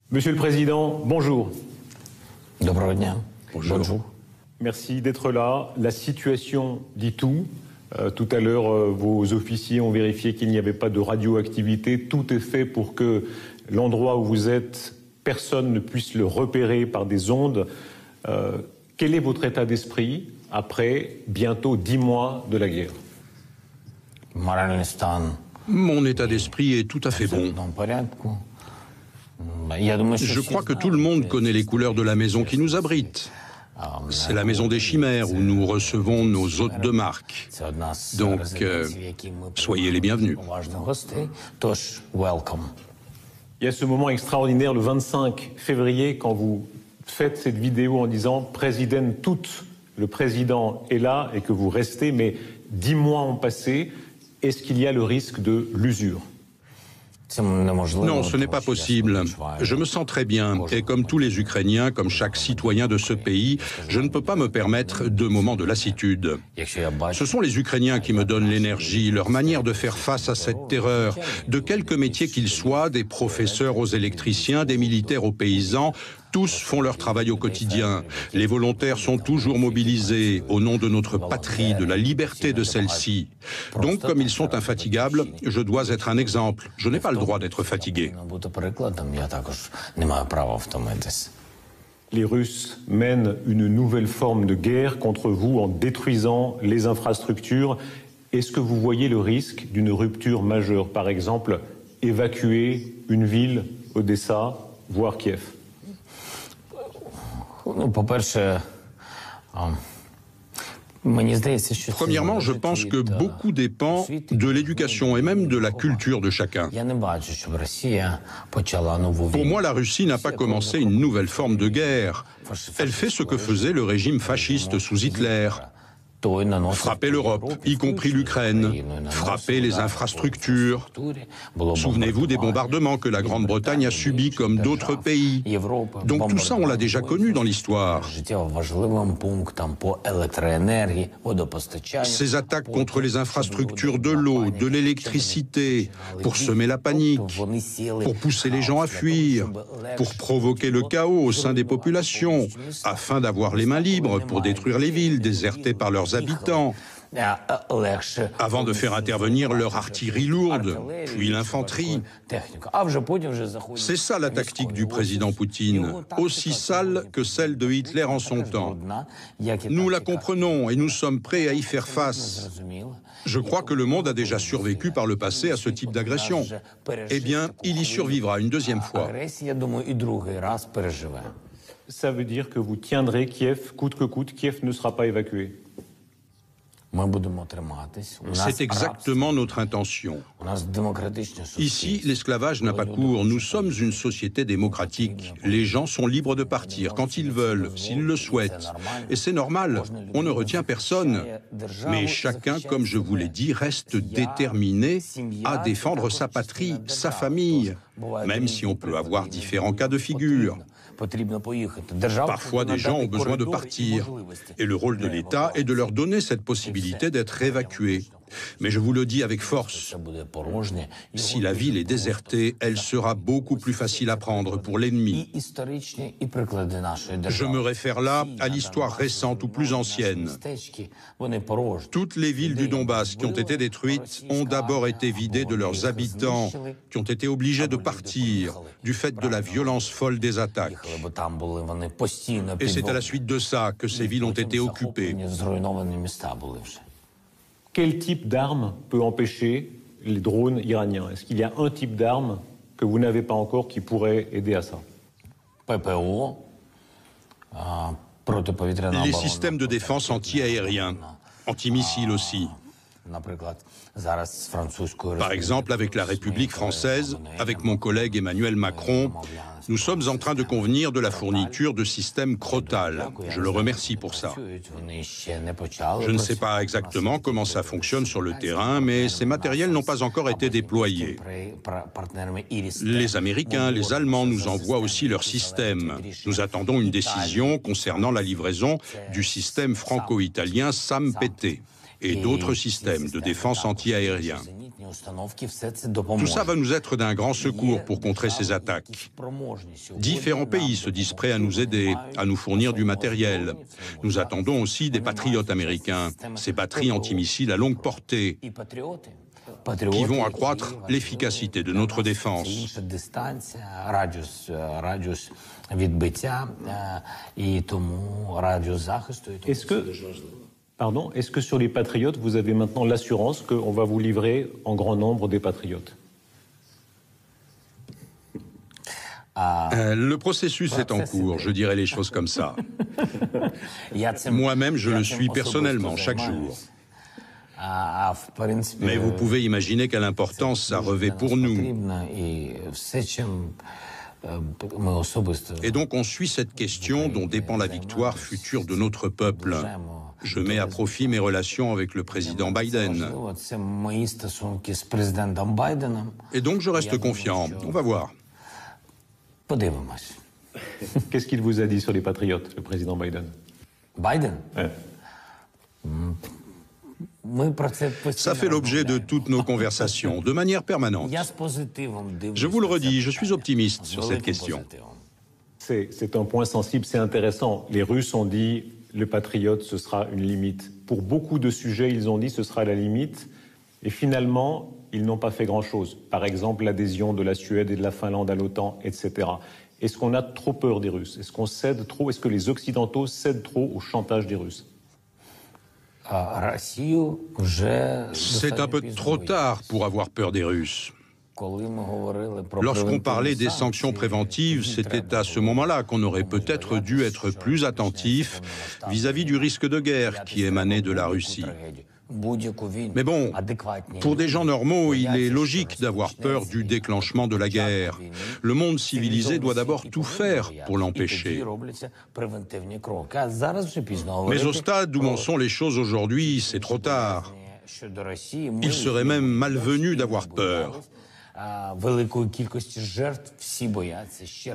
Monsieur le Président, bonjour. Доброго дня. Bonjour. Merci d'être là. La situation dit tout. Tout à l'heure, vos officiers ont vérifié qu'il n'y avait pas de radioactivité. Tout est fait pour que l'endroit où vous êtes, personne ne puisse le repérer par des ondes. Quel est votre état d'esprit après bientôt 10 mois de la guerre? Mon état d'esprit est tout à fait bon. Je crois que tout le monde connaît les couleurs de la maison qui nous abrite. C'est la maison des chimères où nous recevons nos hôtes de marque. Donc, soyez les bienvenus. Il y a ce moment extraordinaire le 25 février quand vous faites cette vidéo en disant « Président toute », le président est là et que vous restez, mais 10 mois ont passé. Est-ce qu'il y a le risque de l'usure ? Non, ce n'est pas possible. Je me sens très bien. Et comme tous les Ukrainiens, comme chaque citoyen de ce pays, je ne peux pas me permettre de moments de lassitude. Ce sont les Ukrainiens qui me donnent l'énergie, leur manière de faire face à cette terreur. De quelque métier qu'ils soient, des professeurs aux électriciens, des militaires aux paysans, tous font leur travail au quotidien. Les volontaires sont toujours mobilisés au nom de notre patrie, de la liberté de celle-ci. Donc, comme ils sont infatigables, je dois être un exemple. Je n'ai pas le droit d'être fatigué. Les Russes mènent une nouvelle forme de guerre contre vous en détruisant les infrastructures. Est-ce que vous voyez le risque d'une rupture majeure? Par exemple, évacuer une ville, Odessa, voire Kiev? Premièrement, je pense que beaucoup dépend de l'éducation et même de la culture de chacun. Pour moi, la Russie n'a pas commencé une nouvelle forme de guerre. Elle fait ce que faisait le régime fasciste sous Hitler. Frapper l'Europe, y compris l'Ukraine, frapper les infrastructures. Souvenez-vous des bombardements que la Grande-Bretagne a subis comme d'autres pays. Donc tout ça, on l'a déjà connu dans l'histoire. Ces attaques contre les infrastructures de l'eau, de l'électricité, pour semer la panique, pour pousser les gens à fuir, pour provoquer le chaos au sein des populations, afin d'avoir les mains libres pour détruire les villes désertées par leurs habitants, avant de faire intervenir leur artillerie lourde, puis l'infanterie. C'est ça la tactique du président Poutine, aussi sale que celle de Hitler en son temps. Nous la comprenons et nous sommes prêts à y faire face. Je crois que le monde a déjà survécu par le passé à ce type d'agression. Eh bien, il y survivra une deuxième fois. Ça veut dire que vous tiendrez Kiev coûte que coûte, Kiev ne sera pas évacué? C'est exactement notre intention. Ici, l'esclavage n'a pas cours. Nous sommes une société démocratique. Les gens sont libres de partir quand ils veulent, s'ils le souhaitent. Et c'est normal, on ne retient personne. Mais chacun, comme je vous l'ai dit, reste déterminé à défendre sa patrie, sa famille, même si on peut avoir différents cas de figure. Parfois, des gens ont besoin de partir. Et le rôle de l'État est de leur donner cette possibilité d'être évacués. Mais je vous le dis avec force, si la ville est désertée, elle sera beaucoup plus facile à prendre pour l'ennemi. Je me réfère là à l'histoire récente ou plus ancienne. Toutes les villes du Donbass qui ont été détruites ont d'abord été vidées de leurs habitants, qui ont été obligés de partir du fait de la violence folle des attaques. Et c'est à la suite de ça que ces villes ont été occupées. Quel type d'arme peut empêcher les drones iraniens? Est-ce qu'il y a un type d'arme que vous n'avez pas encore qui pourrait aider à ça? Les systèmes de défense anti-aériens, antimissiles aussi. Par exemple, avec la République française, avec mon collègue Emmanuel Macron, nous sommes en train de convenir de la fourniture de systèmes Crotale. Je le remercie pour ça. Je ne sais pas exactement comment ça fonctionne sur le terrain, mais ces matériels n'ont pas encore été déployés. Les Américains, les Allemands nous envoient aussi leurs systèmes. Nous attendons une décision concernant la livraison du système franco-italien SAM-PT et d'autres systèmes de défense anti-aérien. Tout ça va nous être d'un grand secours pour contrer ces attaques. Différents pays se disent prêts à nous aider, à nous fournir du matériel. Nous attendons aussi des patriotes américains, ces batteries antimissiles à longue portée, qui vont accroître l'efficacité de notre défense. Est-ce que sur les patriotes, vous avez maintenant l'assurance qu'on va vous livrer en grand nombre des patriotes? Le processus est en cours, je dirais les choses comme ça. Moi-même, je le suis personnellement, chaque jour. Mais vous pouvez imaginer quelle importance ça revêt pour nous. Et donc on suit cette question dont dépend la victoire future de notre peuple. Je mets à profit mes relations avec le président Biden. Et donc je reste confiant. On va voir. Qu'est-ce qu'il vous a dit sur les patriotes, le président Biden? Ça fait l'objet de toutes nos conversations, de manière permanente. Je vous le redis, je suis optimiste sur cette question. C'est un point sensible, c'est intéressant. Les Russes ont dit le patriote, ce sera une limite. Pour beaucoup de sujets, ils ont dit ce sera la limite. Et finalement, ils n'ont pas fait grand-chose. Par exemple, l'adhésion de la Suède et de la Finlande à l'OTAN, etc. Est-ce qu'on a trop peur des Russes? Est-ce qu'on cède trop? Est-ce que les Occidentaux cèdent trop au chantage des Russes? C'est un peu trop tard pour avoir peur des Russes. Lorsqu'on parlait des sanctions préventives, c'était à ce moment-là qu'on aurait peut-être dû être plus attentif vis-à-vis du risque de guerre qui émanait de la Russie. Mais bon, pour des gens normaux, il est logique d'avoir peur du déclenchement de la guerre. Le monde civilisé doit d'abord tout faire pour l'empêcher. Mais au stade où en sont les choses aujourd'hui, c'est trop tard. Il serait même malvenu d'avoir peur.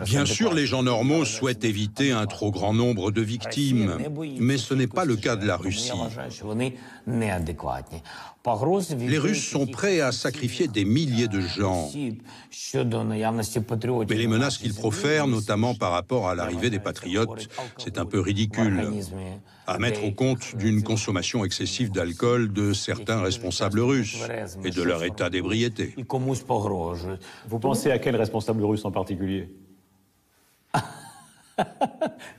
Bien sûr, les gens normaux souhaitent éviter un trop grand nombre de victimes, mais ce n'est pas le cas de la Russie. Les Russes sont prêts à sacrifier des milliers de gens. Mais les menaces qu'ils profèrent, notamment par rapport à l'arrivée des patriotes, c'est un peu ridicule. À mettre au compte d'une consommation excessive d'alcool de certains responsables russes et de leur état d'ébriété. Vous pensez à quel responsable russe en particulier?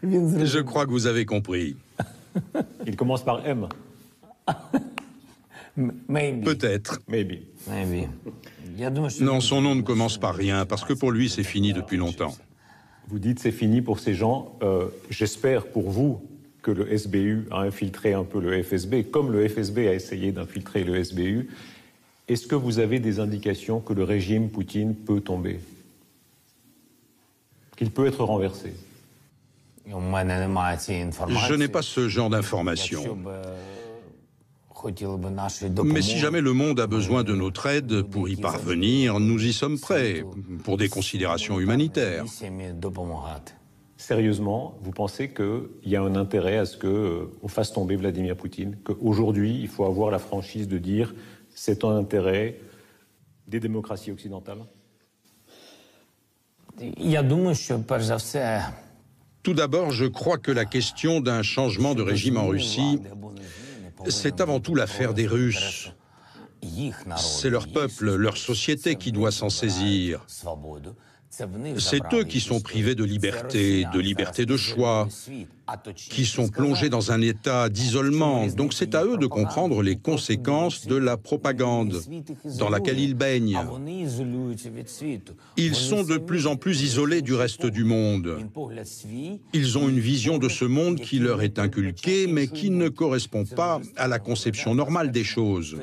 Je crois que vous avez compris. Il commence par M. Peut-être. Maybe. Non, son nom ne commence par rien, parce que pour lui, c'est fini depuis longtemps. Vous dites c'est fini pour ces gens. J'espère pour vous que le SBU a infiltré un peu le FSB, comme le FSB a essayé d'infiltrer le SBU. Est-ce que vous avez des indications que le régime Poutine peut tomber? Qu'il peut être renversé? Je n'ai pas ce genre d'informations. Mais si jamais le monde a besoin de notre aide pour y parvenir, nous y sommes prêts, pour des considérations humanitaires. Sérieusement, vous pensez qu'il y a un intérêt à ce qu'on fasse tomber Vladimir Poutine? Qu'aujourd'hui, il faut avoir la franchise de dire c'est un intérêt des démocraties occidentales? Tout d'abord, je crois que la question d'un changement de régime en Russie, c'est avant tout l'affaire des Russes. C'est leur peuple, leur société qui doit s'en saisir. C'est eux qui sont privés de liberté de choix, qui sont plongés dans un état d'isolement. Donc c'est à eux de comprendre les conséquences de la propagande dans laquelle ils baignent. Ils sont de plus en plus isolés du reste du monde. Ils ont une vision de ce monde qui leur est inculquée, mais qui ne correspond pas à la conception normale des choses.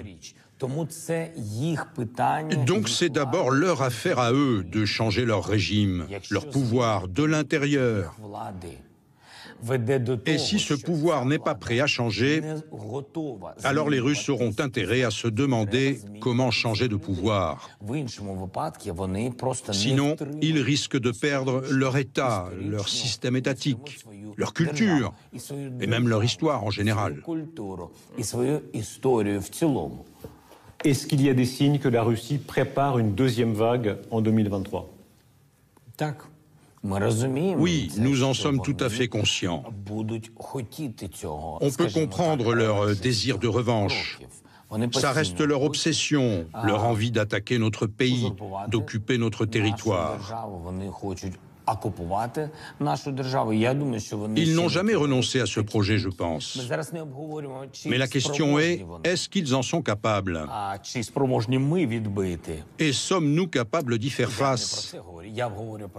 Donc c'est d'abord leur affaire à eux de changer leur régime, leur pouvoir de l'intérieur. Et si ce pouvoir n'est pas prêt à changer, alors les Russes auront intérêt à se demander comment changer de pouvoir. Sinon, ils risquent de perdre leur État, leur système étatique, leur culture et même leur histoire en général. Est-ce qu'il y a des signes que la Russie prépare une deuxième vague en 2023? Oui, nous en sommes tout à fait conscients. On peut comprendre leur désir de revanche. Ça reste leur obsession, leur envie d'attaquer notre pays, d'occuper notre territoire. Ils n'ont jamais renoncé à ce projet, je pense. Mais la question est-ce qu'ils en sont capables? Et sommes-nous capables d'y faire face?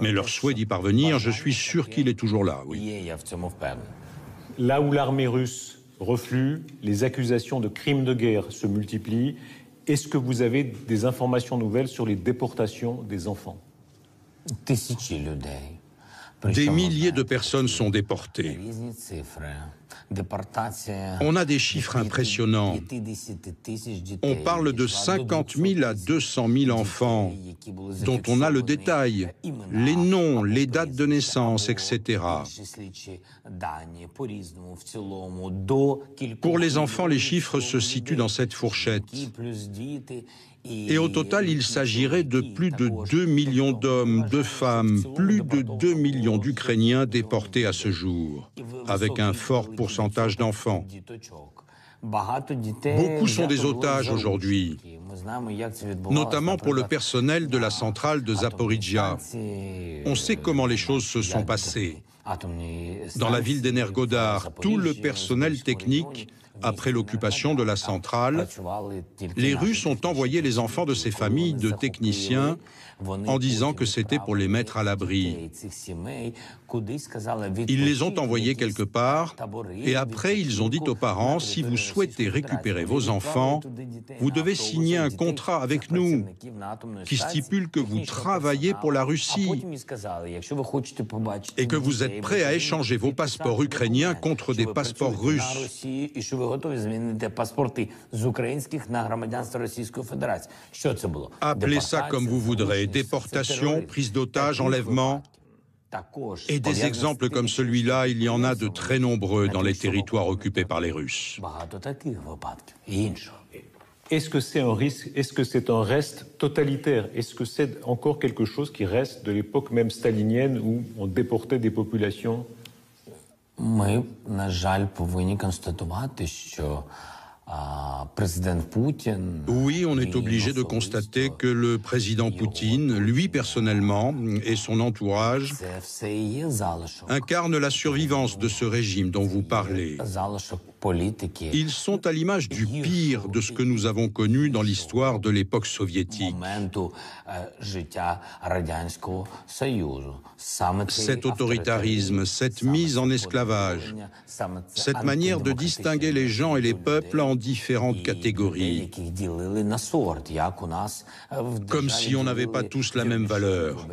Mais leur souhait d'y parvenir, je suis sûr qu'il est toujours là, oui. Là où l'armée russe reflue, les accusations de crimes de guerre se multiplient. Est-ce que vous avez des informations nouvelles sur les déportations des enfants? Des milliers de personnes sont déportées. On a des chiffres impressionnants. On parle de 50 000 à 200 000 enfants dont on a le détail, les noms, les dates de naissance, etc. Pour les enfants, les chiffres se situent dans cette fourchette. Et au total, il s'agirait de plus de 2 millions d'hommes, de femmes, plus de 2 millions d'Ukrainiens déportés à ce jour, avec un fort pourcentage d'enfants. Beaucoup sont des otages aujourd'hui, notamment pour le personnel de la centrale de Zaporijia. On sait comment les choses se sont passées. Dans la ville d'Energodar, tout le personnel technique, après l'occupation de la centrale, les Russes ont envoyé les enfants de ces familles de techniciens en disant que c'était pour les mettre à l'abri. Ils les ont envoyés quelque part et après ils ont dit aux parents, si vous souhaitez récupérer vos enfants, vous devez signer un contrat avec nous qui stipule que vous travaillez pour la Russie et que vous êtes prêts à échanger vos passeports ukrainiens contre des passeports russes. Appelez ça comme vous voudrez, déportation, prise d'otages, enlèvement. Et des exemples comme celui-là, il y en a de très nombreux dans les territoires occupés par les Russes. Est-ce que c'est un risque? Est-ce que c'est un reste totalitaire? Est-ce que c'est encore quelque chose qui reste de l'époque même stalinienne où on déportait des populations? Ми, на жаль, повинні констатувати, що Oui, on est obligé de constater que le président Poutine, lui personnellement, et son entourage, incarnent la survivance de ce régime dont vous parlez. Ils sont à l'image du pire de ce que nous avons connu dans l'histoire de l'époque soviétique. Cet autoritarisme, cette mise en esclavage, cette manière de distinguer les gens et les peuples en différentes catégories, comme si on n'avait pas tous la même valeur.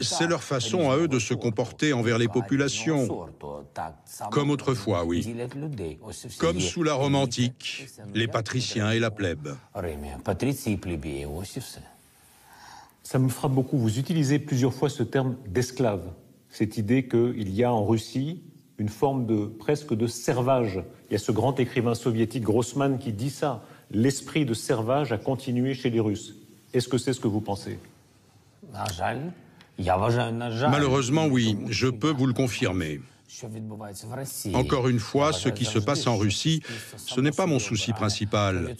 C'est leur façon à eux de se comporter envers les populations, comme autrefois, oui. Comme sous la Rome antique, les patriciens et la plèbe. Ça me frappe beaucoup. Vous utilisez plusieurs fois ce terme d'esclave. Cette idée qu'il y a en Russie une forme presque de servage. Il y a ce grand écrivain soviétique Grossman qui dit ça. L'esprit de servage a continué chez les Russes. Est-ce que c'est ce que vous pensez? Malheureusement, oui, je peux vous le confirmer. Encore une fois, ce qui se passe en Russie, ce n'est pas mon souci principal.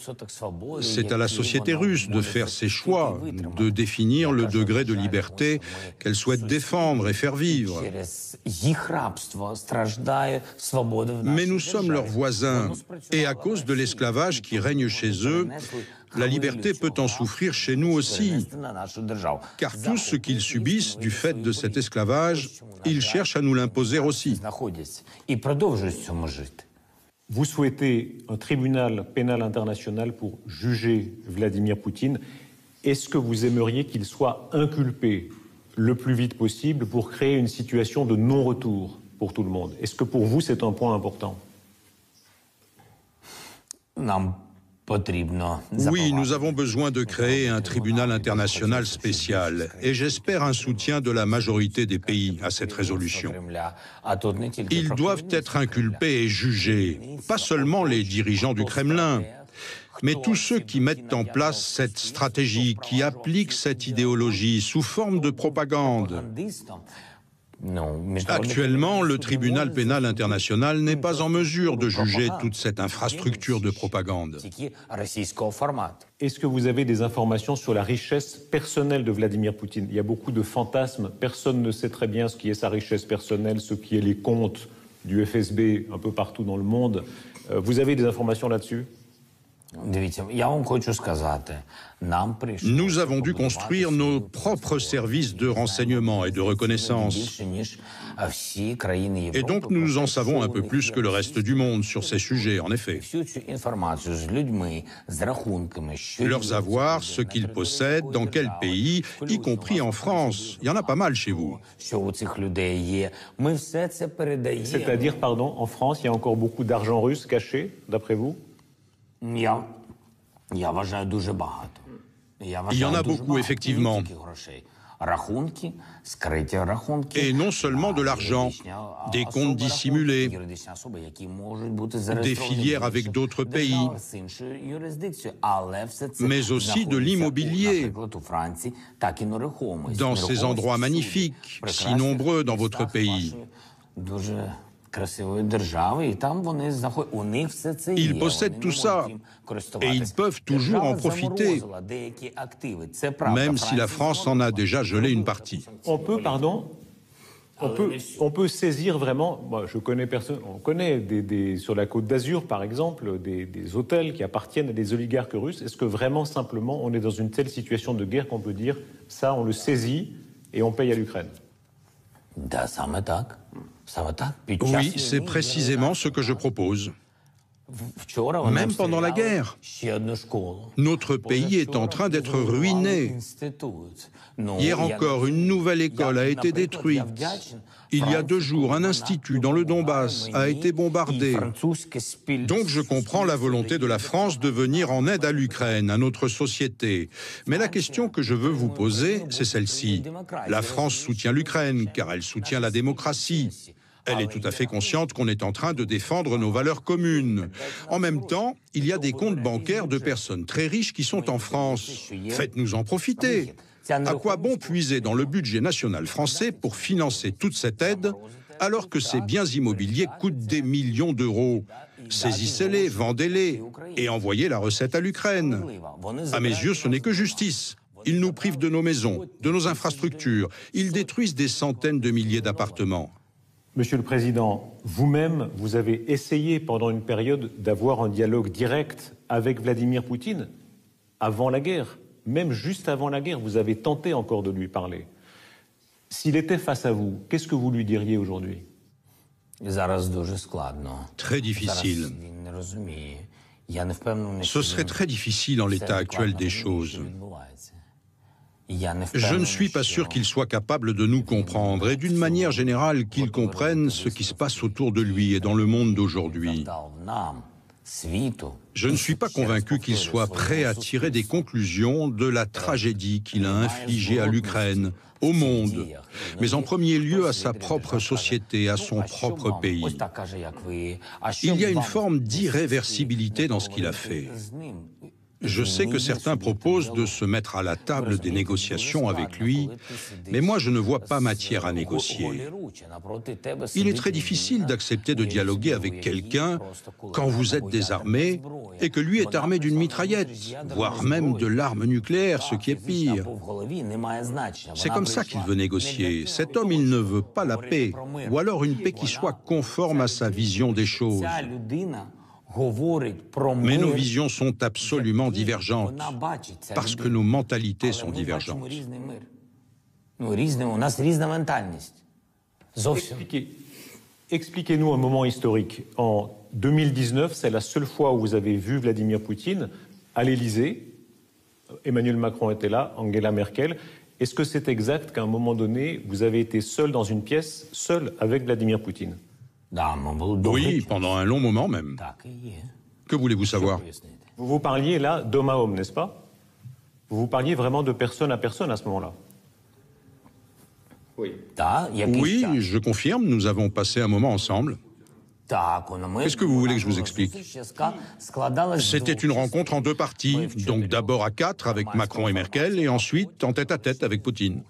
C'est à la société russe de faire ses choix, de définir le degré de liberté qu'elle souhaite défendre et faire vivre. Mais nous sommes leurs voisins, et à cause de l'esclavage qui règne chez eux, la liberté peut en souffrir chez nous aussi, car tout ce qu'ils subissent du fait de cet esclavage, ils cherchent à nous l'imposer aussi. Vous souhaitez un tribunal pénal international pour juger Vladimir Poutine. Est-ce que vous aimeriez qu'il soit inculpé le plus vite possible pour créer une situation de non-retour pour tout le monde? Est-ce que pour vous, c'est un point important? Oui, nous avons besoin de créer un tribunal international spécial et j'espère un soutien de la majorité des pays à cette résolution. Ils doivent être inculpés et jugés, pas seulement les dirigeants du Kremlin, Mais tous ceux qui mettent en place cette stratégie, qui appliquent cette idéologie sous forme de propagande, actuellement, le tribunal pénal international n'est pas en mesure de juger toute cette infrastructure de propagande. Est-ce que vous avez des informations sur la richesse personnelle de Vladimir Poutine? Il y a beaucoup de fantasmes. Personne ne sait très bien ce qui est sa richesse personnelle, ce qui est les comptes du FSB un peu partout dans le monde. Vous avez des informations là-dessus? Nous avons dû construire nos propres services de renseignement et de reconnaissance. Et donc nous en savons un peu plus que le reste du monde sur ces sujets, en effet. Leurs avoirs, ce qu'ils possèdent, dans quel pays, y compris en France. Il y en a pas mal chez vous. C'est-à-dire, pardon, en France, il y a encore beaucoup d'argent russe caché, d'après vous? Il y en a beaucoup, effectivement. Et non seulement de l'argent, des comptes dissimulés, des filières avec d'autres pays, mais aussi de l'immobilier dans ces endroits magnifiques, si nombreux dans votre pays. Ils possèdent tout ça et ils peuvent toujours en profiter, même si la France en a déjà gelé une partie. On peut saisir vraiment, moi, je connais personne, on connaît sur la Côte d'Azur par exemple, des hôtels qui appartiennent à des oligarques russes. Est-ce que vraiment simplement on est dans une telle situation de guerre qu'on peut dire ça on le saisit et on paye à l'Ukraine? Oui, c'est précisément ce que je propose. Même pendant la guerre, notre pays est en train d'être ruiné. Hier encore, une nouvelle école a été détruite. Il y a 2 jours, un institut dans le Donbass a été bombardé. Donc je comprends la volonté de la France de venir en aide à l'Ukraine, à notre société. Mais la question que je veux vous poser, c'est celle-ci. La France soutient l'Ukraine, car elle soutient la démocratie. Elle est tout à fait consciente qu'on est en train de défendre nos valeurs communes. En même temps, il y a des comptes bancaires de personnes très riches qui sont en France. Faites-nous en profiter. À quoi bon puiser dans le budget national français pour financer toute cette aide, alors que ces biens immobiliers coûtent des millions d'euros? Saisissez-les, vendez-les et envoyez la recette à l'Ukraine. À mes yeux, ce n'est que justice. Ils nous privent de nos maisons, de nos infrastructures. Ils détruisent des centaines de milliers d'appartements. Monsieur le Président, vous-même, vous avez essayé pendant une période d'avoir un dialogue direct avec Vladimir Poutine avant la guerre. Même juste avant la guerre, vous avez tenté encore de lui parler. S'il était face à vous, qu'est-ce que vous lui diriez aujourd'hui? Très difficile. Ce serait très difficile en l'état actuel des choses. Je ne suis pas sûr qu'il soit capable de nous comprendre et d'une manière générale qu'il comprenne ce qui se passe autour de lui et dans le monde d'aujourd'hui. Je ne suis pas convaincu qu'il soit prêt à tirer des conclusions de la tragédie qu'il a infligée à l'Ukraine, au monde, mais en premier lieu à sa propre société, à son propre pays. Il y a une forme d'irréversibilité dans ce qu'il a fait. Je sais que certains proposent de se mettre à la table des négociations avec lui, mais moi je ne vois pas matière à négocier. Il est très difficile d'accepter de dialoguer avec quelqu'un quand vous êtes désarmé et que lui est armé d'une mitraillette, voire même de l'arme nucléaire, ce qui est pire. C'est comme ça qu'il veut négocier. Cet homme, il ne veut pas la paix, ou alors une paix qui soit conforme à sa vision des choses. Mais nos visions sont absolument divergentes, parce que nos mentalités sont divergentes. Expliquez-nous un moment historique. En 2019, c'est la seule fois où vous avez vu Vladimir Poutine à l'Élysée. Emmanuel Macron était là, Angela Merkel. Est-ce que c'est exact qu'à un moment donné, vous avez été seul dans une pièce, seul avec Vladimir Poutine? Oui, pendant un long moment même. Que voulez-vous savoir? Vous parliez là d'homme à homme, n'est-ce pas? Vous parliez vraiment de personne à personne à ce moment-là? Oui, je confirme, nous avons passé un moment ensemble. Qu'est-ce que vous voulez que je vous explique? C'était une rencontre en deux parties, donc d'abord à 4 avec Macron et Merkel, et ensuite en tête-à-tête avec Poutine.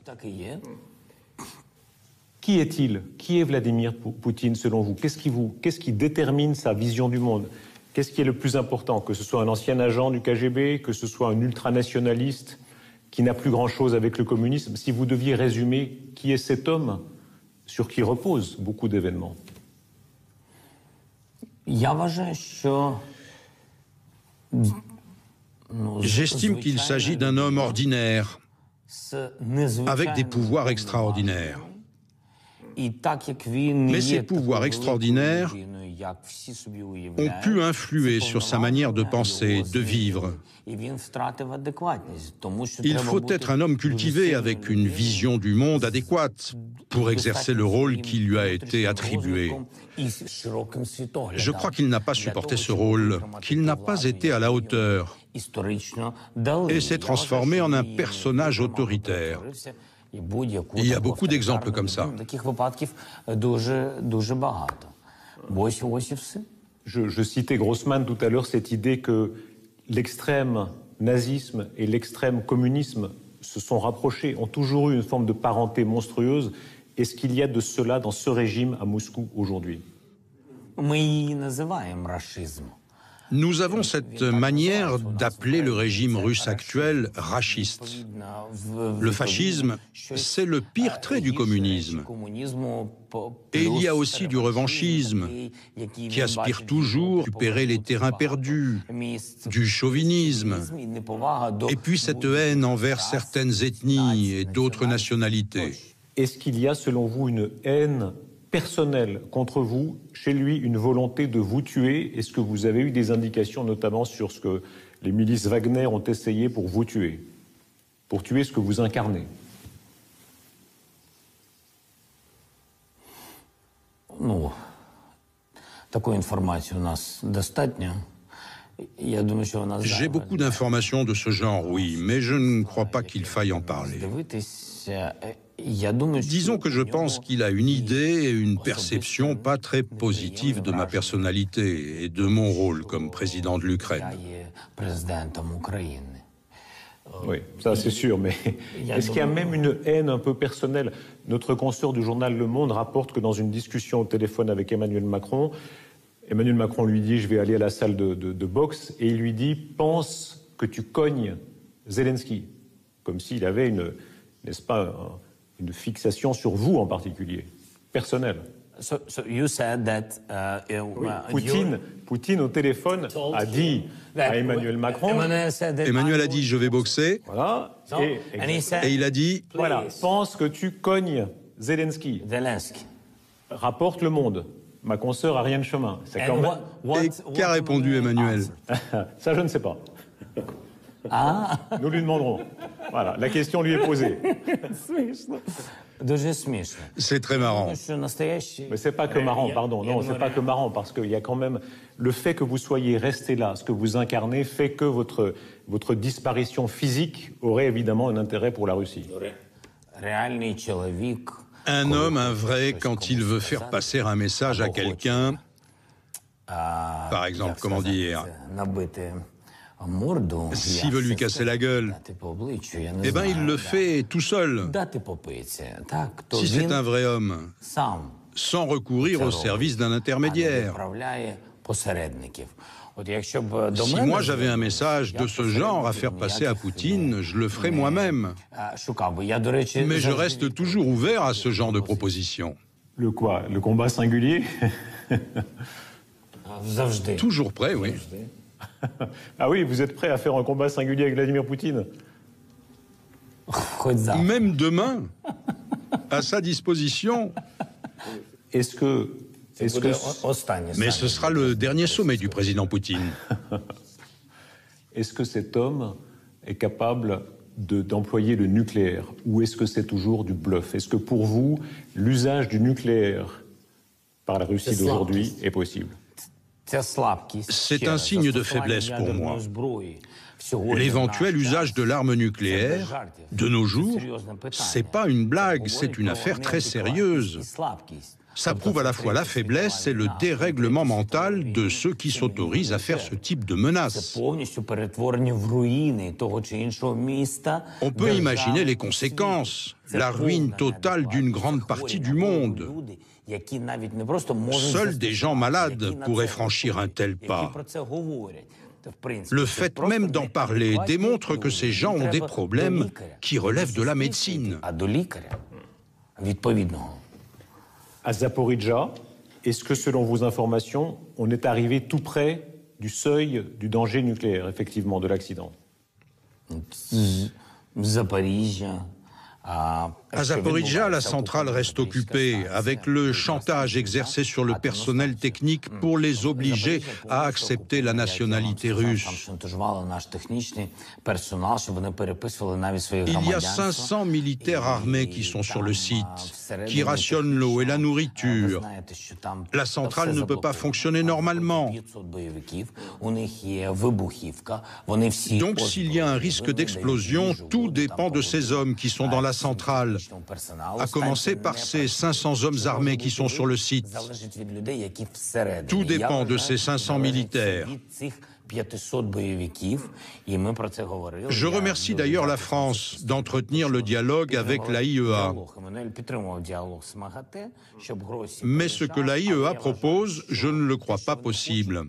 Qui est-il? Qui est Vladimir Poutine selon vous? Qu'est-ce qui détermine sa vision du monde? Qu'est-ce qui est le plus important? Que ce soit un ancien agent du KGB, que ce soit un ultranationaliste qui n'a plus grand-chose avec le communisme? Si vous deviez résumer qui est cet homme sur qui reposent beaucoup d'événements. J'estime qu'il s'agit d'un homme ordinaire, avec des pouvoirs extraordinaires. Mais ces pouvoirs extraordinaires ont pu influer sur sa manière de penser, de vivre. Il faut être un homme cultivé avec une vision du monde adéquate pour exercer le rôle qui lui a été attribué. Je crois qu'il n'a pas supporté ce rôle, qu'il n'a pas été à la hauteur et s'est transformé en un personnage autoritaire. Il y a beaucoup d'exemples comme ça. Je citais Grossman tout à l'heure, cette idée que l'extrême nazisme et l'extrême communisme se sont rapprochés, ont toujours eu une forme de parenté monstrueuse. Est-ce qu'il y a de cela dans ce régime à Moscou aujourd'hui? Nous avons cette manière d'appeler le régime russe actuel rachiste. Le fascisme, c'est le pire trait du communisme. Et il y a aussi du revanchisme, qui aspire toujours à récupérer les terrains perdus, du chauvinisme, et puis cette haine envers certaines ethnies et d'autres nationalités. Est-ce qu'il y a, selon vous, une haine personnelle contre vous, chez lui, une volonté de vous tuer? Est-ce que vous avez eu des indications, notamment sur ce que les milices Wagner ont essayé pour vous tuer, pour tuer ce que vous incarnez? J'ai beaucoup d'informations de ce genre, oui, mais je ne crois pas qu'il faille en parler. Disons que je pense qu'il a une idée et une perception pas très positive de ma personnalité et de mon rôle comme président de l'Ukraine. Oui, ça c'est sûr, mais est-ce qu'il y a même une haine un peu personnelle? Notre consoeur du journal Le Monde rapporte que dans une discussion au téléphone avec Emmanuel Macron lui dit « Je vais aller à la salle de boxe » et il lui dit « Pense que tu cognes Zelensky », comme s'il avait n'est-ce pas, une fixation sur vous en particulier, personnelle. Poutine au téléphone a dit à Emmanuel Macron... Emmanuel a dit « Je vais boxer ». Voilà. Et il a dit « Voilà, pense que tu cognes Zelensky ». Rapporte Le Monde. Ma consoeur Ariane Chemin. Et qu'a répondu Emmanuel? Ça, je ne sais pas. Nous lui demanderons. Voilà, la question lui est posée. C'est très marrant. Mais c'est pas que marrant, pardon. Non, c'est pas que marrant, parce qu'il y a quand même le fait que vous soyez resté là, ce que vous incarnez, fait que votre disparition physique aurait évidemment un intérêt pour la Russie. Un homme, un vrai, quand il veut faire passer un message à quelqu'un, par exemple, comment dire, s'il veut lui casser la gueule, eh bien, il le fait tout seul. Si c'est un vrai homme, sans recourir au service d'un intermédiaire. Si moi j'avais un message de ce genre à faire passer à Poutine, je le ferais moi-même. Mais je reste toujours ouvert à ce genre de proposition. Le quoi? Le combat singulier? Toujours prêt, oui. Ah oui, vous êtes prêt à faire un combat singulier avec Vladimir Poutine? Même demain, à sa disposition. Mais ce sera le dernier sommet du président Poutine. Est-ce que cet homme est capable d'employer le nucléaire, ou est-ce que c'est toujours du bluff? Est-ce que pour vous, l'usage du nucléaire par la Russie d'aujourd'hui est possible? C'est un signe de faiblesse pour moi. L'éventuel usage de l'arme nucléaire, de nos jours, c'est pas une blague, c'est une affaire très sérieuse. Ça prouve à la fois la faiblesse et le dérèglement mental de ceux qui s'autorisent à faire ce type de menaces. On peut imaginer les conséquences, la ruine totale d'une grande partie du monde. Seuls des gens malades pourraient franchir un tel pas. Le fait même d'en parler démontre que ces gens ont des problèmes qui relèvent de la médecine. À Zaporijjia, est-ce que, selon vos informations, on est arrivé tout près du seuil du danger nucléaire, effectivement, de l'accident? À Zaporijjia, la centrale reste occupée, avec le chantage exercé sur le personnel technique pour les obliger à accepter la nationalité russe. Il y a 500 militaires armés qui sont sur le site, qui rationnent l'eau et la nourriture. La centrale ne peut pas fonctionner normalement. Donc, s'il y a un risque d'explosion, tout dépend de ces hommes qui sont dans la centrale, à commencer par ces 500 hommes armés qui sont sur le site. Tout dépend de ces 500 militaires. Je remercie d'ailleurs la France d'entretenir le dialogue avec l'AIEA. Mais ce que l'AIEA propose, je ne le crois pas possible.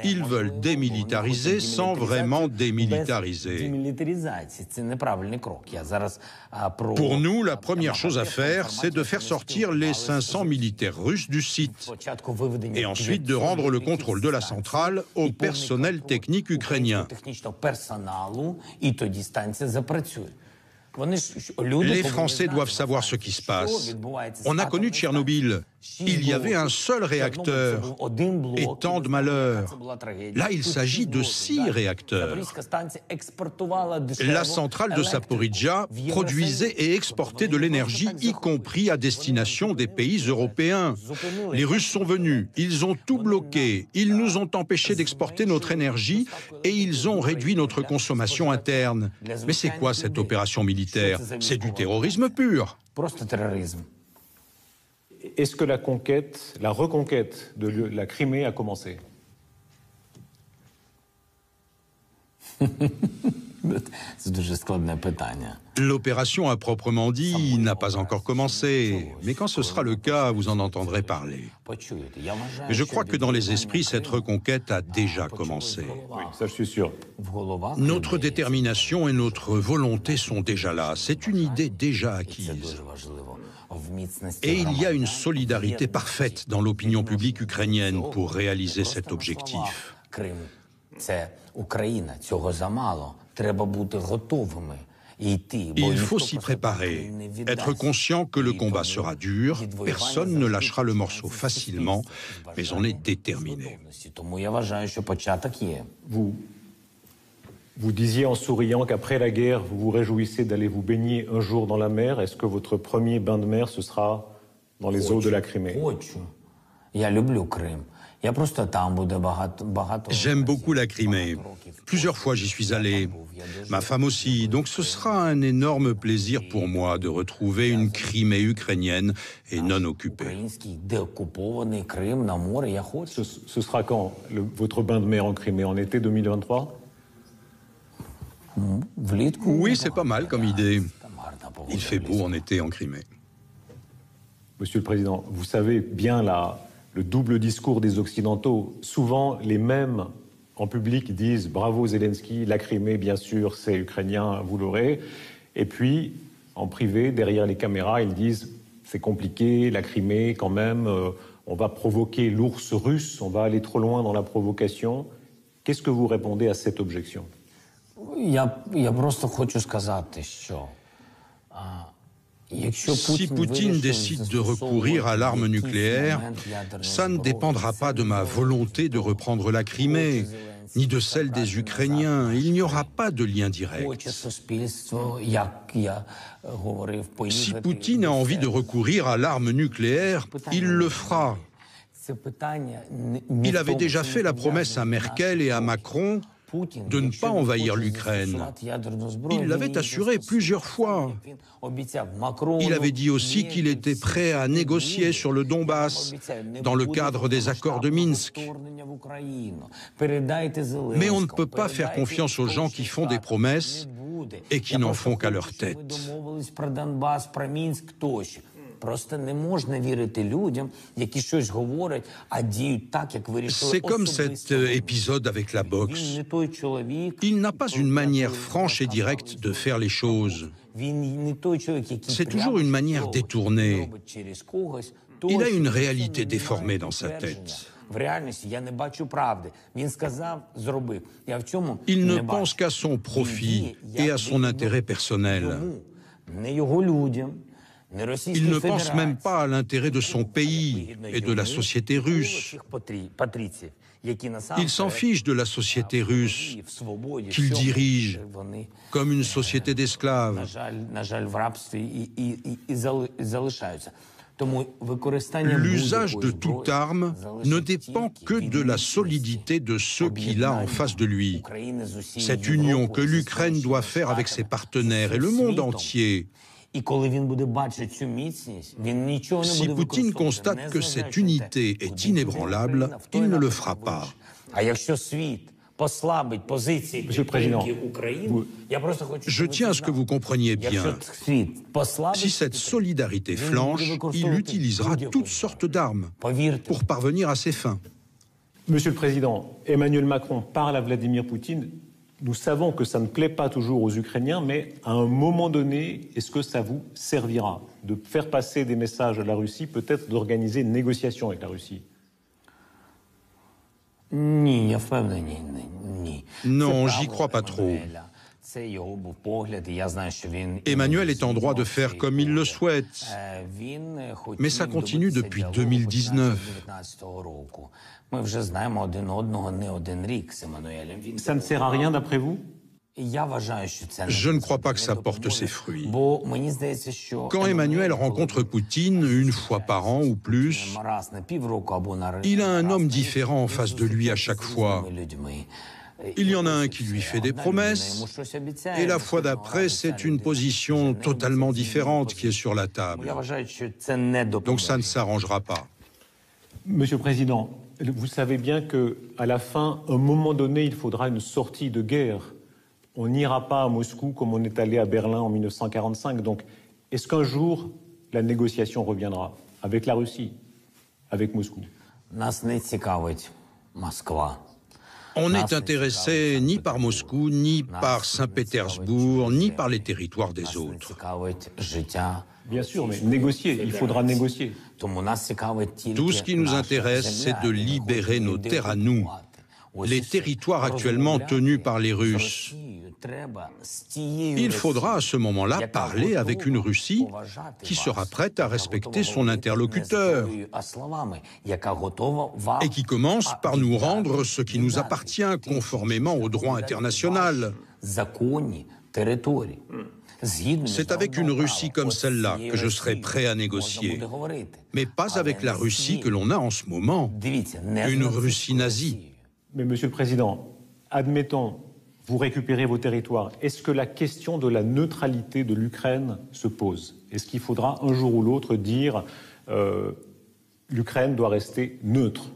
Ils veulent démilitariser sans vraiment démilitariser. Pour nous, la première chose à faire, c'est de faire sortir les 500 militaires russes du site et ensuite de rendre le contrôle de la centrale au personnel technique ukrainien. Les Français doivent savoir ce qui se passe. On a connu Tchernobyl. Il y avait un seul réacteur et tant de malheurs. Là, il s'agit de 6 réacteurs. La centrale de Zaporijjia produisait et exportait de l'énergie, y compris à destination des pays européens. Les Russes sont venus, ils ont tout bloqué, ils nous ont empêchés d'exporter notre énergie et ils ont réduit notre consommation interne. Mais c'est quoi cette opération militaire? C'est du terrorisme pur. Est-ce que la reconquête de la Crimée a commencé? L'opération à proprement dit n'a pas encore commencé, mais quand ce sera le cas, vous en entendrez parler. Mais je crois que dans les esprits, cette reconquête a déjà commencé. Oui, ça je suis sûr. Notre détermination et notre volonté sont déjà là. C'est une idée déjà acquise. Et il y a une solidarité parfaite dans l'opinion publique ukrainienne pour réaliser cet objectif. Il faut s'y préparer, être conscient que le combat sera dur, personne ne lâchera le morceau facilement, mais on est déterminé. Vous disiez en souriant qu'après la guerre, vous vous réjouissez d'aller vous baigner un jour dans la mer. Est-ce que votre premier bain de mer, ce sera dans les eaux de la Crimée? J'aime beaucoup la Crimée. Plusieurs fois j'y suis allé. Ma femme aussi. Donc ce sera un énorme plaisir pour moi de retrouver une Crimée ukrainienne et non occupée. Ce sera quand, votre bain de mer en Crimée? En été 2023? Oui, c'est pas mal comme idée. Il fait beau en été en Crimée. Monsieur le Président, vous savez bien le double discours des Occidentaux. Souvent, les mêmes en public disent « Bravo Zelensky, la Crimée, bien sûr, c'est ukrainien, vous l'aurez ». Et puis, en privé, derrière les caméras, ils disent « C'est compliqué, la Crimée, quand même, on va provoquer l'ours russe, on va aller trop loin dans la provocation ». Qu'est-ce que vous répondez à cette objection? Si Poutine décide de recourir à l'arme nucléaire, ça ne dépendra pas de ma volonté de reprendre la Crimée, ni de celle des Ukrainiens. Il n'y aura pas de lien direct. Si Poutine a envie de recourir à l'arme nucléaire, il le fera. Il avait déjà fait la promesse à Merkel et à Macron de ne pas envahir l'Ukraine. Il l'avait assuré plusieurs fois. Il avait dit aussi qu'il était prêt à négocier sur le Donbass dans le cadre des accords de Minsk. Mais on ne peut pas faire confiance aux gens qui font des promesses et qui n'en font qu'à leur tête. C'est comme cet épisode avec la boxe. Il n'a pas une manière franche et directe de faire les choses. C'est toujours une manière détournée. Il a une réalité déformée dans sa tête. Il ne pense qu'à son profit et à son intérêt personnel. Il ne pense même pas à l'intérêt de son pays et de la société russe. Il s'en fiche de la société russe qu'il dirige comme une société d'esclaves. L'usage de toute arme ne dépend que de la solidité de ceux qu'il a en face de lui. Cette union que l'Ukraine doit faire avec ses partenaires et le monde entier. Si Poutine constate que cette unité est inébranlable, il ne le fera pas. Monsieur le Président, je tiens à ce que vous compreniez bien. Si cette solidarité flanche, il utilisera toutes sortes d'armes pour parvenir à ses fins. Monsieur le Président, Emmanuel Macron parle à Vladimir Poutine. Nous savons que ça ne plaît pas toujours aux Ukrainiens, mais à un moment donné, est-ce que ça vous servira de faire passer des messages à la Russie, peut-être d'organiser une négociation avec la Russie? Non, j'y crois pas trop. Emmanuel est en droit de faire comme il le souhaite, mais ça continue depuis 2019. Ça ne sert à rien d'après vous? Je ne crois pas que ça porte ses fruits. Quand Emmanuel rencontre Poutine une fois par an ou plus, il a un homme différent en face de lui à chaque fois. Il y en a un qui lui fait des promesses, et la fois d'après, c'est une position totalement différente qui est sur la table. Donc ça ne s'arrangera pas. Monsieur le Président, vous savez bien qu'à la fin, à un moment donné, il faudra une sortie de guerre. On n'ira pas à Moscou comme on est allé à Berlin en 1945. Donc, est-ce qu'un jour, la négociation reviendra avec la Russie, avec Moscou? On n'est intéressé ni par Moscou, ni par Saint-Pétersbourg, ni par les territoires des autres. Bien sûr, mais négocier, il faudra négocier. Tout ce qui nous intéresse, c'est de libérer nos terres à nous, les territoires actuellement tenus par les Russes. Il faudra à ce moment-là parler avec une Russie qui sera prête à respecter son interlocuteur et qui commence par nous rendre ce qui nous appartient conformément au droit international. C'est avec une Russie comme celle-là que je serai prêt à négocier, mais pas avec la Russie que l'on a en ce moment, une Russie nazie. Mais Monsieur le Président, admettons, vous récupérez vos territoires. Est-ce que la question de la neutralité de l'Ukraine se pose? Est-ce qu'il faudra un jour ou l'autre dire l'Ukraine doit rester neutre?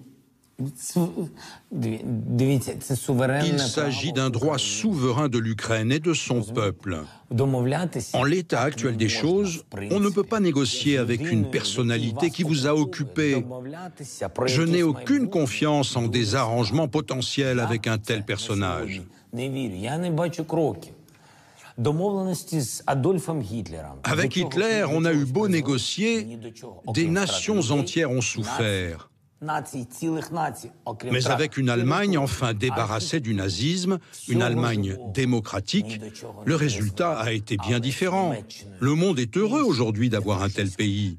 Il s'agit d'un droit souverain de l'Ukraine et de son peuple. En l'état actuel des choses, on ne peut pas négocier avec une personnalité qui vous a occupé. Je n'ai aucune confiance en des arrangements potentiels avec un tel personnage. Avec Hitler, on a eu beau négocier, des nations entières ont souffert. Mais avec une Allemagne enfin débarrassée du nazisme, une Allemagne démocratique, le résultat a été bien différent. Le monde est heureux aujourd'hui d'avoir un tel pays.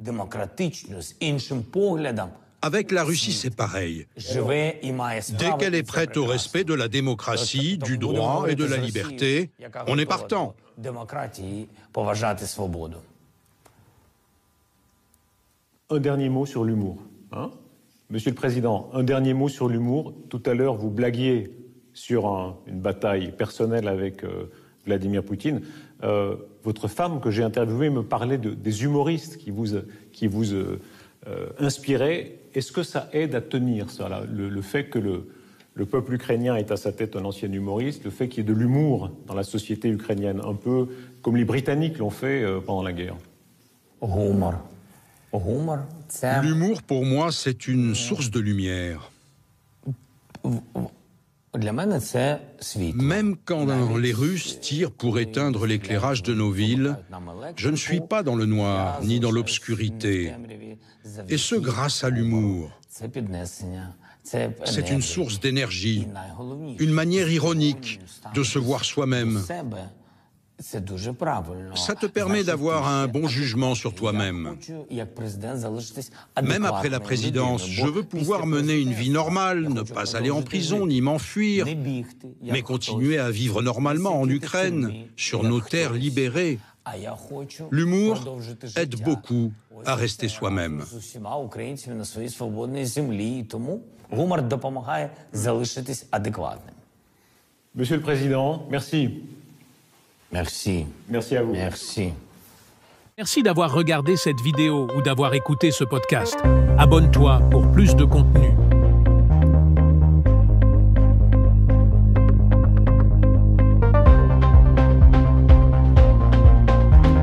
Avec la Russie, c'est pareil. Dès qu'elle est prête au respect de la démocratie, du droit et de la liberté, on est partant. Un dernier mot sur l'humour. Monsieur le Président, un dernier mot sur l'humour. Tout à l'heure, vous blaguiez sur une bataille personnelle avec Vladimir Poutine. Votre femme que j'ai interviewée me parlait des humoristes qui vous inspiraient. Est-ce que ça aide à tenir ça, là, le fait que le peuple ukrainien ait à sa tête un ancien humoriste, le fait qu'il y ait de l'humour dans la société ukrainienne, un peu comme les Britanniques l'ont fait pendant la guerre? L'humour, pour moi, c'est une source de lumière. Même quand les Russes tirent pour éteindre l'éclairage de nos villes, je ne suis pas dans le noir ni dans l'obscurité, et ce grâce à l'humour. C'est une source d'énergie, une manière ironique de se voir soi-même. Ça te permet d'avoir un bon jugement sur toi-même. Même après la présidence, je veux pouvoir mener une vie normale, ne pas aller en prison ni m'enfuir, mais continuer à vivre normalement en Ukraine, sur nos terres libérées. L'humour aide beaucoup à rester soi-même. Monsieur le Président, merci. Merci. Merci à vous. Merci. Merci d'avoir regardé cette vidéo ou d'avoir écouté ce podcast. Abonne-toi pour plus de contenu.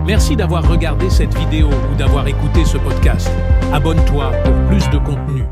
Merci d'avoir regardé cette vidéo ou d'avoir écouté ce podcast. Abonne-toi pour plus de contenu.